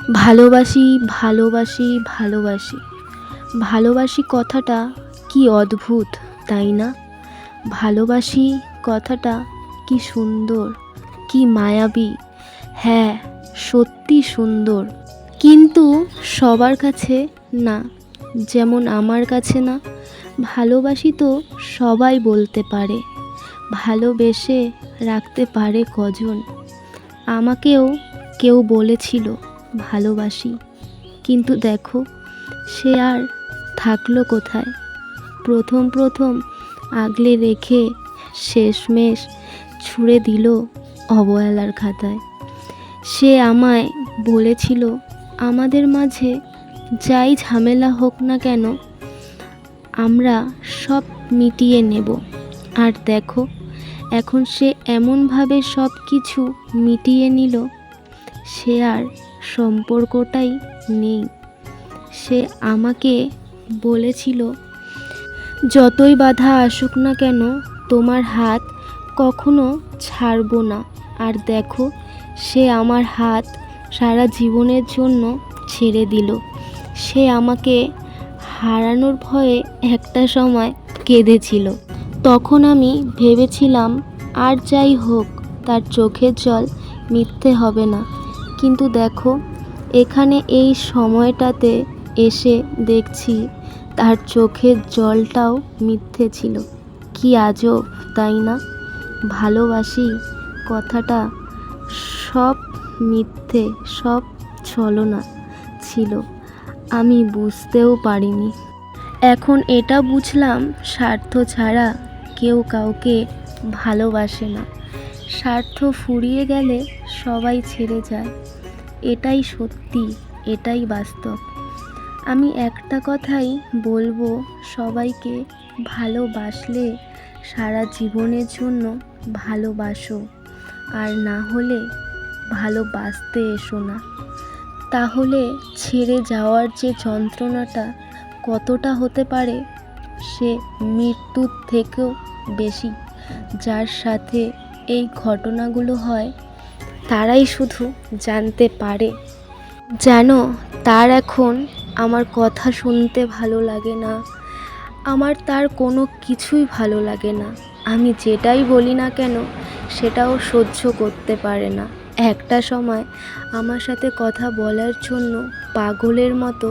ভালোবাসি, ভালোবাসি, ভালোবাসি। ভালোবাসি কথাটা কি অদ্ভুত, তাই না? ভালোবাসি কথাটা কি সুন্দর, কি মায়াবী। হ্যাঁ, সত্যি সুন্দর। কিন্তু সবার কাছে না, যেমন আমার কাছে না। ভালোবাসি তো সবাই বলতে পারে, ভালোবেসে রাখতে পারে কজন। আমাকেও কেউ বলেছিল ভালোবাসি, কিন্তু দেখো সে আর থাকলো কোথায়। প্রথম প্রথম আগলে রেখে শেষমেশ ছুঁড়ে দিল অবহেলার খাতায়। সে আমায় বলেছিল আমাদের মাঝে যাই ঝামেলা হোক না কেন আমরা সব মিটিয়ে নেব। আর দেখো এখন সে এমনভাবে সব কিছু মিটিয়ে নিল, সে আর সম্পর্কটাই নেই। সে আমাকে বলেছিল যতই বাধা আসুক না কেন তোমার হাত কখনো ছাড়বো না। আর দেখো সে আমার হাত সারা জীবনের জন্য ছেড়ে দিল। সে আমাকে হারানোর ভয়ে একটা সময় কেঁদেছিল। তখন আমি ভেবেছিলাম আর যাই হোক তার চোখের জল মিথ্যে হবে না। কিন্তু দেখো এখানে এই সময়টাতে এসে দেখছি তার চোখের জলটাও মিথ্যে ছিল। কি আজব, তাই না? ভালোবাসি কথাটা সব মিথ্যে, সব ছলনা ছিল, আমি বুঝতেও পারিনি। এখন এটা বুঝলাম স্বার্থ ছাড়া কেউ কাউকে ভালোবাসে না। স্বার্থ ফুরিয়ে গেলে সবাই ছেড়ে যায়। এটাই সত্যি, এটাই বাস্তব। আমি একটা কথাই বলবো সবাইকে, ভালোবাসলে সারা জীবনের জন্য ভালোবাসো, আর না হলে ভালোবাসতে এসো না। তাহলে ছেড়ে যাওয়ার যে যন্ত্রণাটা কতটা হতে পারে সে মৃত্যুর থেকেও বেশি। যার সাথে এই ঘটনাগুলো হয় তারাই শুধু জানতে পারে। জানো, তার এখন আমার কথা শুনতে ভালো লাগে না, আমার তার কোনো কিছুই ভালো লাগে না। আমি যেটাই বলি না কেন সেটাও সহ্য করতে পারে না। একটা সময় আমার সাথে কথা বলার জন্য পাগলের মতো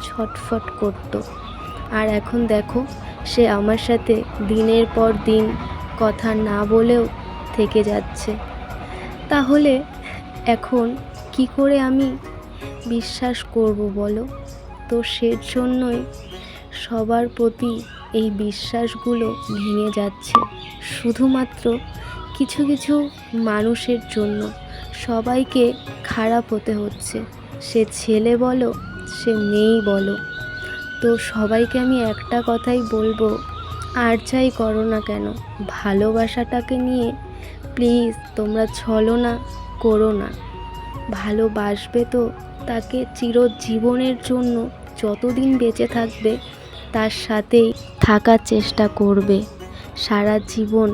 ছটফট করতো, আর এখন দেখো সে আমার সাথে দিনের পর দিন কথা না বলেও থেকে যাচ্ছে। তাহলে এখন কি করে আমি বিশ্বাস করব বলো? তো সেজন্যই সবার প্রতি এই বিশ্বাসগুলো ভেঙে যাচ্ছে, শুধুমাত্র কিছু কিছু মানুষের জন্য। সবাইকে খারাপ হতে হচ্ছে, সে ছেলে বলো সে মেয়েই বলো। তো সবাইকে আমি একটা কথাই বলবো, আর যাই করো না কেন ভালোবাসাটাকে নিয়ে প্লিজ তোমরা ছলনা করো না। ভালোবাসবে তো তাকে চিরজীবনের জন্য, যতদিন বেঁচে থাকবে তার সাথেই থাকার চেষ্টা করবে। সারা জীবন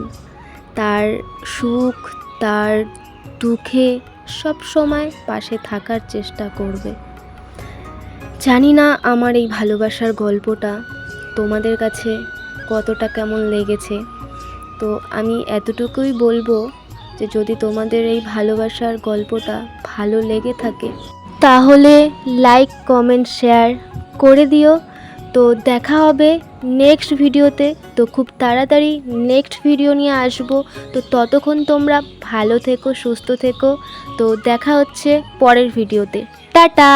তার সুখ তার দুঃখে সব সময় পাশে থাকার চেষ্টা করবে। জানি না আমার এই ভালোবাসার গল্পটা তোমাদের কাছে কতটা কেমন লেগেছে। তো আমি এতটুকুই বলবো যে যদি তোমাদের এই ভালোবাসার গল্পটা ভালো লেগে থাকে তাহলে লাইক কমেন্ট শেয়ার করে দিও। তো দেখা হবে নেক্সট ভিডিওতে। তো খুব তাড়াতাড়ি নেক্সট ভিডিও নিয়ে আসবো। তো ততক্ষণ তোমরা ভালো থেকো, সুস্থ থেকো। তো দেখা হচ্ছে পরের ভিডিওতে। টাটা।